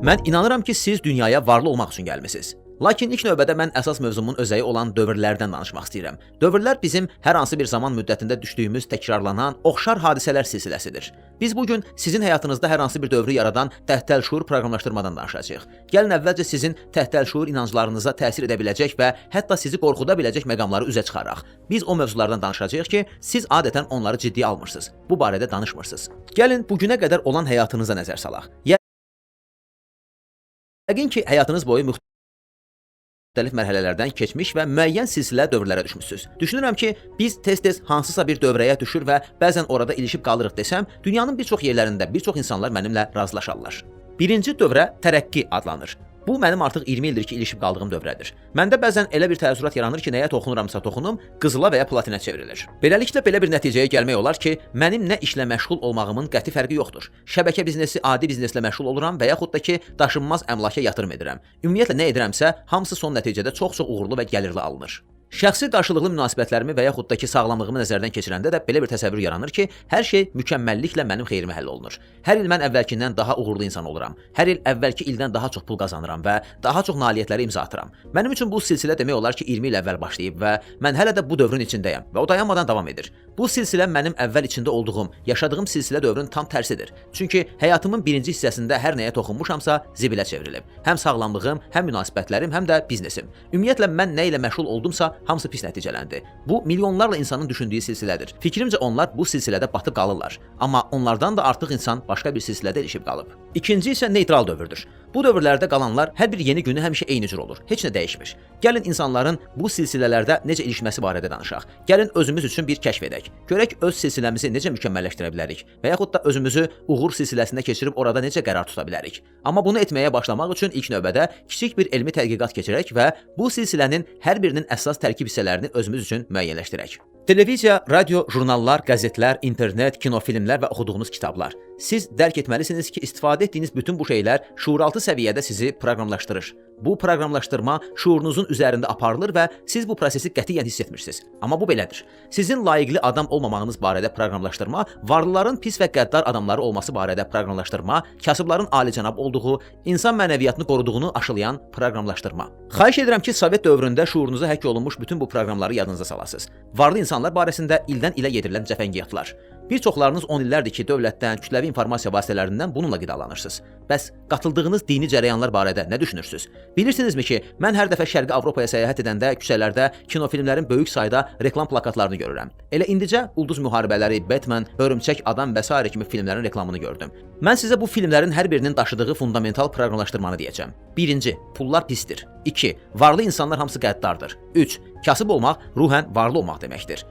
Mən inanıram ki, siz dünyaya varlı olmaq üçün gəlmisiniz. Lakin ilk növbədə mən əsas mövzumun özəyi olan dövrlərdən danışmaq istəyirəm. Dövrlər bizim hər hansı bir zaman müddətində düşdüyümüz təkrarlanan, oxşar hadisələr silsiləsidir. Biz bugün sizin həyatınızda hər hansı bir dövrü yaradan təhtəlşuur proqramlaşdırmadan danışacağıq. Gəlin əvvəlcə sizin təhtəlşuur inanclarınıza təsir edə biləcək və hətta sizi qorxuda biləcək məqamları üzə çıxaraq. Biz o mövzulardan danışacağıq ki, siz adətən onları ciddiyə almırsınız. Bu barədə danışmırsınız. Gəlin bugünə qədər olan həyatınıza nəzər salaq. Yəqin ki, həyatınız boyu müxtəlif mərhələlərdən keçmiş və müəyyən silsilə dövrlərə düşmüsünüz. Düşünürəm ki, biz tez-tez hansısa bir dövrəyə düşür və bəzən orada ilişib qalırıq desəm, dünyanın bir çox yerlərində bir çox insanlar mənimlə razılaşarlar. Birinci dövrə tərəqqi adlanır. Bu mənim artıq 20 ildir ki, ilişib qaldığım dövrədir. Məndə bəzən elə bir təəssürat yaranır ki, nəyə toxunuramsa toxunum, qızıla və ya platinə çevrilir. Beləliklə belə bir nəticəyə gəlmək olar ki, mənim nə işlə məşğul olmağımın qəti fərqi yoxdur. Şəbəkə biznesi, adi bizneslə məşğul oluram və yaxud da ki, daşınmaz əmlaka yatırım edirəm. Ümumiyyətlə nə edirəmsə, hamısı son nəticədə çox uğurlu və gəlirli alınır. Şəxsi qarşılıqlı münasibətlərimi və yaxud da ki, sağlamlığımı nəzərdən keçirəndə də belə bir təsəvvür yaranır ki, hər şey mükəmməlliklə mənim xeyrimə həll olunur. Hər il mən əvvəlkindən daha uğurlu insan oluram. Hər il əvvəlki ildən daha çox pul qazanıram və daha çox nailiyyətlərə imza atıram. Mənim üçün bu silsilə demək olar ki, 20 il əvvəl başlayıb və mən hələ də bu dövrün içindəyəm və o dayanmadan davam edir. Bu silsilə mənim əvvəl içində olduğum, yaşadığım silsilə dövrün tam tərsidir. Çünki həyatımın birinci hissəsində hər nəyə toxunmuşamsa zibilə çevrilib. Həm sağlamlığım, həm münasibətlərim, həm də biznesim. Ümumiyyətlə mən nə ilə məşğul oldumsa, hamısı pis nəticələndi. Bu milyonlarla insanın düşündüyü silsilədir. Fikrimcə onlar bu silsilədə batıb qalırlar. Amma onlardan da artıq insan başqa bir silsilədə ilişib qalıb. İkinci isə neytral dövrdür. Bu dövrlərdə qalanlar hər bir yeni günü həmişə eyni cür olur. Heç nə dəyişmir. Gəlin insanların bu silsilələrdə necə ilişməsi barədə danışaq. Gəlin özümüz üçün bir kəşf edək. Görək öz silsiləmizi necə mükəmməlləşdirə bilərik və yaxud da özümüzü uğur silsiləsində keçirib orada necə qərar tuta bilərik. Amma bunu etməyə başlamaq üçün ilk növbədə kiçik bir elmi tədqiqat keçirək və bu silsilənin hər birinin əsas tərkib hissələrini özümüz üçün müəyyənləşdirək. Televiziya, radio, jurnallar, qəzetlər, internet, kinofilmlər və oxuduğunuz kitablar. Siz dərk etməlisiniz ki, istifadə etdiyiniz bütün bu şeylər şuuraltı səviyyədə sizi proqramlaşdırır. Bu proqramlaşdırma şuurunuzun üzərində aparılır və siz bu prosesi qətiyyən hiss etmirsiniz. Amma bu belədir. Sizin layiqli adam olmamağınız barədə proqramlaşdırma, varlıların pis və qəddar adamları olması barədə proqramlaşdırma, kasıbların alicənab olduğu, insan mənəviyyatını qoruduğunu aşılayan proqramlaşdırma. Xahiş edirəm ki, Sovet dövründə şuurunuza həkk olunmuş bütün bu proqramları yadınıza salasınız. Varlı insanlar barəsində ildən ilə yedirilən cəfəngiyatlar. Bir çoxlarınız 10 illərdir ki, dövlətdən, kütləvi informasiya vasitələrindən bununla qidalanırsınız. Bəs qatıldığınız dini cərəyanlar barədə nə düşünürsünüz? Bilirsinizmi ki, mən hər dəfə Şərqi Avropaya səyahət edəndə küçələrdə kinofilmlərin böyük sayda reklam plakatlarını görürəm. Elə indicə Ulduz müharibələri, Batman, Hörümçək adam və s. kimi filmlərin reklamını gördüm. Mən sizə bu filmlərin hər birinin daşıdığı fundamental proqramlaşdırmanı deyəcəm. 1. Pullar pisdir. 2. Varlı insanlar hamısı qəddardır. 3. Kasıb olmaq ruhən varlı olmaq deməkdir.